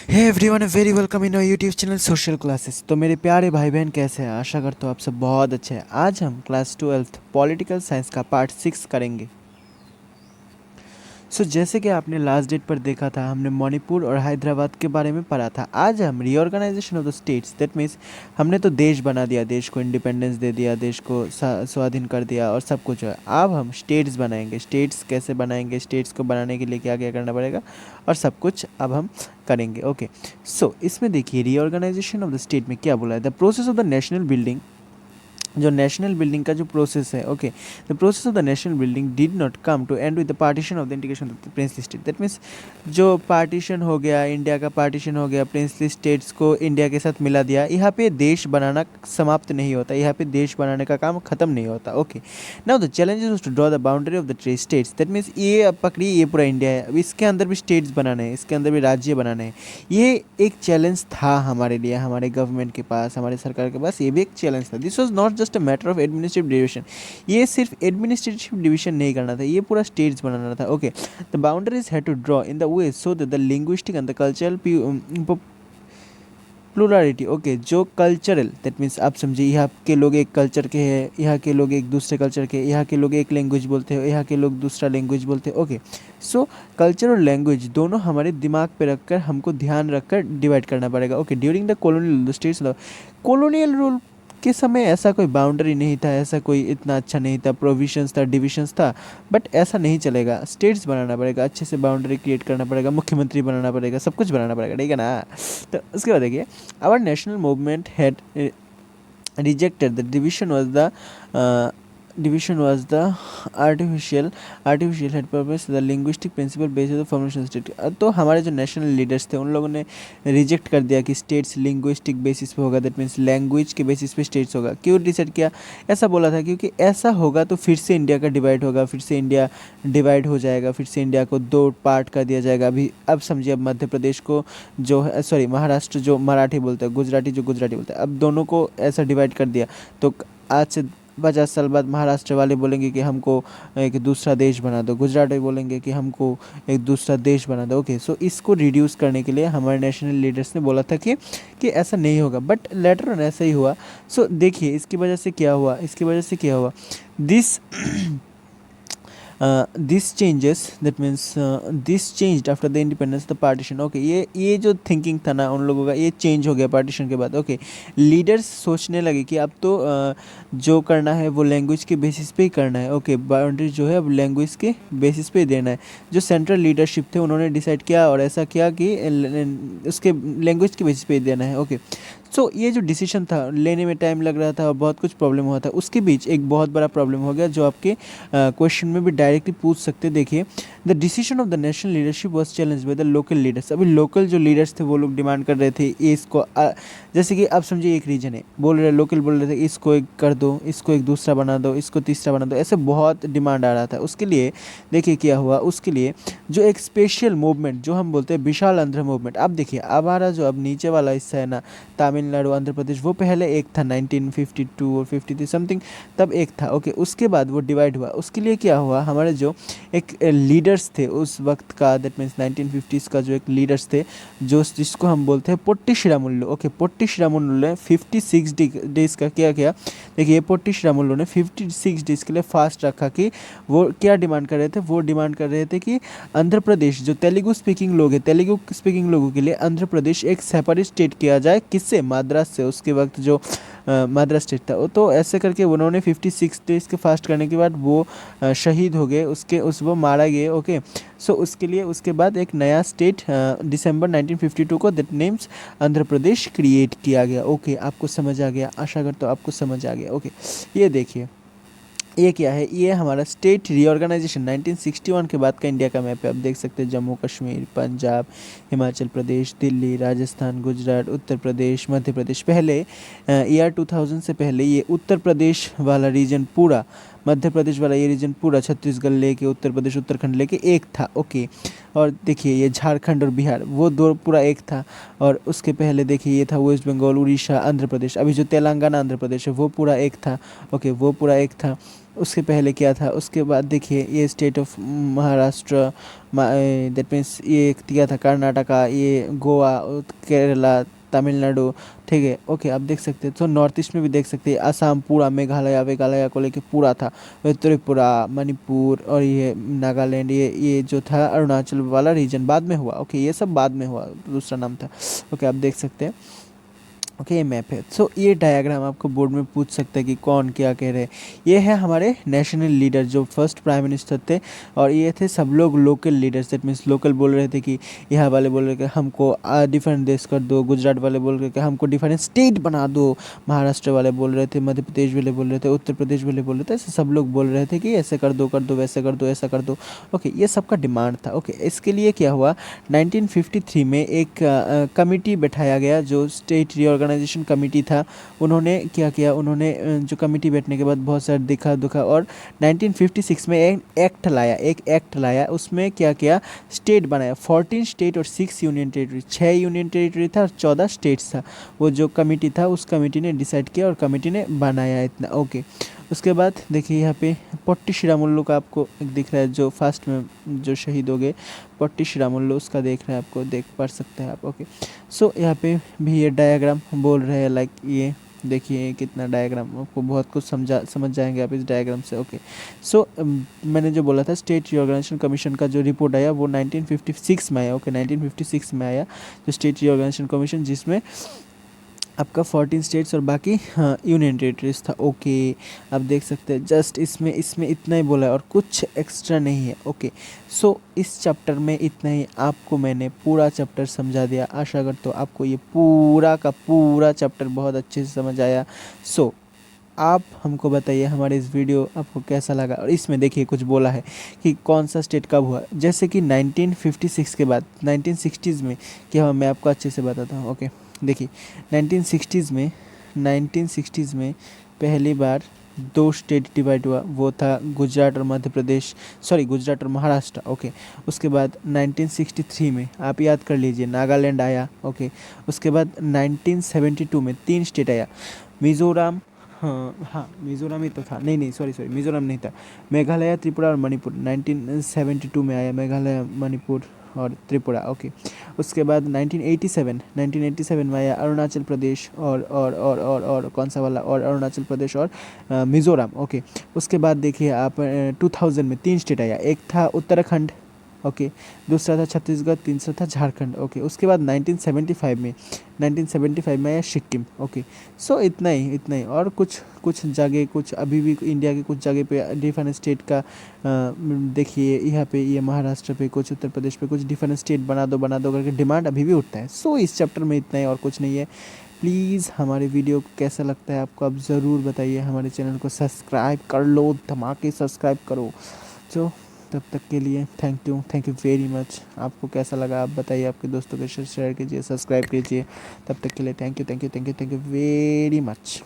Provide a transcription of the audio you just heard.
Hey everyone, very welcome in YouTube channel social classes. तो मेरे प्यारे भाई बहन कैसे हैं? आशा करता हूँ आप सब बहुत अच्छे हैं। आज हम क्लास 12th पॉलिटिकल साइंस का पार्ट 6 करेंगे। जैसे कि आपने लास्ट डेट पर देखा था, हमने मणिपुर और हैदराबाद के बारे में पढ़ा था। आज हम reorganisation of the states, that means हमने तो देश बना दिया, देश को इंडिपेंडेंस दे दिया, देश को स्वाधीन कर दिया और सब कुछ है। अब हम स्टेट्स बनाएंगे। स्टेट्स कैसे बनाएंगे, स्टेट्स को बनाने के लिए क्या क्या करना पड़ेगा और सब कुछ अब हम करेंगे। ओके, इसमें देखिए रीऑर्गेनाइजेशन ऑफ द स्टेट में क्या बोला है। The process of the national building, जो नेशनल बिल्डिंग का जो प्रोसेस है, okay, the process of the national building did not come to end with the partition of the integration of the princely state. That means जो partition हो गया, India का partition हो गया, प्रिंसली स्टेट्स को इंडिया के साथ मिला दिया, यहाँ पे देश बनाना समाप्त नहीं होता, यहाँ पे देश बनाने का काम खत्म नहीं होता। Okay, now the challenges was to draw the boundary of the three states. That means ये अब पकड़ी, ये पूरा इंडिया है, अब इसके अंदर भी स्टेट्स बनाने हैं, इसके अंदर भी राज्य बनाने हैं। ये एक चैलेंज था हमारे लिए, हमारे गवर्नमेंट के पास, हमारे सरकार के पास, ये भी एक चैलेंज था। This was not just a matter of administrative division. ये सिर्फ एडमिनिस्ट्रेटिव डिवीजन नहीं करना था, ये पूरा स्टेट्स बनाना था। Okay, the boundaries had to draw in the way so that the linguistic and the cultural plurality, okay, जो कल्चरल, दैट मीन्स आप समझिए, यहाँ के लोग एक कल्चर के हैं, यहाँ के लोग एक दूसरे कल्चर के, यहाँ के लोग एक लैंग्वेज बोलते हैं, यहाँ के लोग दूसरा लैंग्वेज बोलते हैं। ओके, कल्चर और लैंग्वेज दोनों हमारे दिमाग पे रखकर, हमको ध्यान रखकर डिवाइड करना पड़ेगा। Okay, during the colonial states, colonial rule के समय ऐसा कोई बाउंड्री नहीं था, ऐसा कोई इतना अच्छा नहीं था, प्रोविजंस था, डिविजन्स था, बट ऐसा नहीं चलेगा। स्टेट्स बनाना पड़ेगा, अच्छे से बाउंड्री क्रिएट करना पड़ेगा, मुख्यमंत्री बनाना पड़ेगा, सब कुछ बनाना पड़ेगा, ठीक है ना। तो उसके बाद देखिए, our national movement had rejected the division was the artificial had purpose the linguistic principle based on the formation of state। तो हमारे जो नेशनल लीडर्स थे उन लोगों ने रिजेक्ट कर दिया कि स्टेट्स लिंग्विस्टिक बेसिस पे होगा, दैट मीन्स लैंग्वेज के बेसिस पे स्टेट्स होगा। क्यों डिसाइड किया? ऐसा बोला था क्योंकि ऐसा होगा तो फिर से इंडिया का डिवाइड होगा, फिर से इंडिया डिवाइड हो जाएगा, फिर से इंडिया को दो पार्ट कर दिया जाएगा। अभी अब समझिए, अब मध्य प्रदेश को जो है, सॉरी, महाराष्ट्र जो मराठी बोलता है, गुजराती जो गुजराती बोलता है, अब दोनों को ऐसा डिवाइड कर दिया। तो आज से 50 साल बाद महाराष्ट्र वाले बोलेंगे कि हमको एक दूसरा देश बना दो, गुजराती बोलेंगे कि हमको एक दूसरा देश बना दो। ओके, इसको रिड्यूस करने के लिए हमारे नेशनल लीडर्स ने बोला था कि ऐसा नहीं होगा, बट लेटर ऑन ऐसा ही हुआ। देखिए इसकी वजह से क्या हुआ, इसकी वजह से क्या हुआ, this this changes, that means this changed after the independence the partition. Okay, ये जो थिंकिंग था ना उन लोगों का, ये चेंज हो गया पार्टीशन के बाद। ओके, लीडर्स सोचने लगे कि अब तो जो करना है वो लैंग्वेज के बेसिस पे ही करना है। ओके, बाउंड्री जो है अब लैंग्वेज के बेसिस पे ही देना है। जो सेंट्रल लीडरशिप थे उन्होंने डिसाइड किया और ऐसा किया कि उसके लैंग्वेज के बेसिस पे ही देना है। ओके, ये जो डिसीजन था लेने में टाइम लग रहा था और बहुत कुछ प्रॉब्लम हुआ था, उसके बीच एक बहुत बड़ा प्रॉब्लम हो गया जो आपके क्वेश्चन में भी डायरेक्टली पूछ सकते। देखिए, the decision of the national leadership was challenge by the local leaders. अभी लोकल जो लीडर्स थे वो लोग डिमांड कर रहे थे इसको, जैसे कि आप समझिए एक रीजन है, बोल रहे लोकल बोल रहे थे इसको एक कर दो, इसको एक दूसरा बना दो, इसको तीसरा बना दो, ऐसे बहुत डिमांड आ रहा था। उसके लिए देखिए क्या हुआ, उसके लिए जो एक स्पेशल मूवमेंट जो हम बोलते हैं विशाल आंध्र मूवमेंट। आप देखिए, अब हमारा जो अब नीचे वाला हिस्सा है ना, तमिलनाडु, आंध्र प्रदेश, वो पहले एक था 1952 और 53 समथिंग, तब एक था। ओके, उसके बाद वो डिवाइड हुआ। उसके लिए क्या हुआ, हमारे जो एक लीडर्स थे उस वक्त का, दैट मीन्स 1950s का जो एक लीडर्स थे, जो जिसको हम बोलते हैं potty Sriramulu. Okay, potty Sriramulu ने 56 डेज का क्या किया, देखिए पोट्टी श्रीरामुलु ने 56 डेज के लिए फास्ट रखा। कि वो क्या डिमांड कर रहे थे, वो डिमांड कर रहे थे कि आंध्र प्रदेश जो तेलुगु स्पीकिंग लोग हैं, तेलुगु स्पीकिंग लोगों के लिए आंध्र प्रदेश एक सेपरेट स्टेट किया जाए। किससे? मद्रास से। उसके वक्त जो मद्रास स्टेट था, तो ऐसे करके उन्होंने 56 डेज के फास्ट करने के बाद वो शहीद हो गए, वो मारा गए। ओके, उसके लिए उसके बाद एक नया स्टेट दिसंबर 1952 को, that names Andhra Pradesh, create किया गया। ओके, आपको समझ आ गया? आशा करता हूँ आपको समझ आ गया। ओके, ये देखिए, ये क्या है, ये हमारा स्टेट रीऑर्गेनाइजेशन 1961 के बाद का इंडिया का मैप है। आप देख सकते हैं जम्मू कश्मीर, पंजाब, हिमाचल प्रदेश, दिल्ली, राजस्थान, गुजरात, उत्तर प्रदेश, मध्य प्रदेश। पहले ईयर 2000 से पहले ये उत्तर प्रदेश वाला रीजन पूरा मध्य प्रदेश वाला ये रीजन पूरा छत्तीसगढ़ लेके उत्तर प्रदेश उत्तराखंड लेके एक था। ओके, और देखिए ये झारखंड और बिहार वो दो पूरा एक था। और उसके पहले देखिए ये था वेस्ट बंगाल, उड़ीसा, आंध्र प्रदेश, अभी जो तेलंगाना आंध्र प्रदेश है वो पूरा एक था। ओके, वो पूरा एक था। उसके पहले क्या था, उसके बाद देखिए ये state of Maharashtra, that means ये क्या था, कर्नाटका, ये गोवा, केरला, तमिलनाडु, ठीक है। ओके, आप देख सकते हैं। तो नॉर्थ ईस्ट में भी देख सकते हैं, असम पूरा, मेघालय वेघालय को लेके पूरा था, त्रिपुरा, मणिपुर और ये नागालैंड, ये जो था अरुणाचल वाला रीजन बाद में हुआ। ओके, ये सब बाद में हुआ, दूसरा नाम था। ओके, आप देख सकते हैं। ओके, ये मैप है। सो ये डायग्राम आपको बोर्ड में पूछ सकता है कि कौन क्या कह रहे हैं। ये है हमारे नेशनल लीडर जो फर्स्ट प्राइम मिनिस्टर थे, और ये थे सब लोग local leaders. That means local बोल रहे थे कि यहाँ वाले बोल रहे कि हमको डिफरेंट देश कर दो, गुजरात वाले बोल रहे कि हमको डिफरेंट स्टेट बना दो, महाराष्ट्र वाले बोल रहे थे, मध्य प्रदेश वाले बोल रहे थे, उत्तर प्रदेश वाले बोल रहे थे। ऐसे सब लोग बोल रहे थे कि ऐसे कर दो, वैसे कर दो, ऐसा कर दो। ओके, ये सबका डिमांड था। ओके, इसके लिए क्या हुआ, 1953 में एक कमिटी बैठाया गया जो स्टेट रीऑर्गेनाइजेशन कमेटी था। उन्होंने क्या किया, उन्होंने जो कमेटी बैठने के बाद बहुत सारा देखा दुखा, और 1956 में एक एक्ट लाया। उसमें क्या किया, स्टेट बनाया, 14 स्टेट और 6 यूनियन टेरिटरी, 6 यूनियन टेरिटरी था और 14 स्टेट्स था। वो जो कमेटी था उस कमेटी ने डिसाइड किया और कमेटी ने बनाया इतना। ओके, उसके बाद देखिए यहाँ पे पोट्टी श्रीरामुलु का आपको एक दिख रहा है, जो फर्स्ट में जो शहीद हो गए, पोट्टी श्रीरामुलु, उसका देख रहे हैं, आपको देख पढ़ सकते हैं आप। ओके, सो यहाँ पे भी ये डायग्राम बोल रहे हैं, लाइक ये देखिए कितना डायग्राम, आपको बहुत कुछ समझ जाएंगे आप इस डायग्राम से। ओके, सो मैंने जो बोला था स्टेट रीऑर्गेनाइजेशन कमीशन का जो रिपोर्ट आया वो 1956 में आया। ओके, 1956 में आया जो स्टेट रीऑर्गेनाइजेशन कमीशन, जिसमें आपका 14 स्टेट्स और बाकी यूनियन टेरिटरीज था। ओके, आप देख सकते हैं, जस्ट इसमें इतना ही बोला है और कुछ एक्स्ट्रा नहीं है। ओके, सो इस चैप्टर में इतना ही, आपको मैंने पूरा चैप्टर समझा दिया। आशा करता हूँ आपको ये पूरा का पूरा चैप्टर बहुत अच्छे से समझ आया। सो आप हमको बताइए हमारे इस वीडियो आपको कैसा लगा। और इसमें देखिए कुछ बोला है कि कौन सा स्टेट कब हुआ, जैसे कि 1956 के बाद 1960s में क्या हुआ, मैं आपको अच्छे से बताता हूँ। ओके, देखिए 1960s में पहली बार 2 स्टेट डिवाइड हुआ, वो था गुजरात और मध्य प्रदेश, सॉरी गुजरात और महाराष्ट्र। ओके, उसके बाद 1963 में आप याद कर लीजिए नागालैंड आया। ओके, उसके बाद 1972 में 3 स्टेट आया, मिज़ोरम, हाँ मिज़ोरम ही तो था, नहीं सॉरी मिज़ोरम नहीं था, मेघालय, त्रिपुरा और मणिपुर 1972 में आया, मेघालय, मणिपुर और त्रिपुरा। ओके, उसके बाद 1987 में आया अरुणाचल प्रदेश और कौन सा वाला, और अरुणाचल प्रदेश और मिज़ोरम। ओके, उसके बाद देखिए आप 2000 में 3 स्टेट आया, एक था उत्तराखंड, ओके, दूसरा था छत्तीसगढ़, तीसरा था झारखंड। ओके, उसके बाद 1975 में आया सिक्किम। ओके, सो इतना ही और कुछ जगह, कुछ अभी भी इंडिया के कुछ जगह पे डिफरेंट स्टेट का देखिए, यहाँ पे ये महाराष्ट्र पे कुछ, उत्तर प्रदेश पे कुछ डिफरेंट स्टेट बना दो करके डिमांड अभी भी उठता है। सो इस चैप्टर में इतना ही और कुछ नहीं है। प्लीज़ हमारे वीडियो को कैसा लगता है आपको, आप ज़रूर बताइए। हमारे चैनल को सब्सक्राइब कर लो, धमाके सब्सक्राइब करो। तो तब तक के लिए थैंक यू वेरी मच। आपको कैसा लगा आप बताइए, आपके दोस्तों के साथ शेयर कीजिए, सब्सक्राइब कीजिए। तब तक के लिए थैंक यू वेरी मच।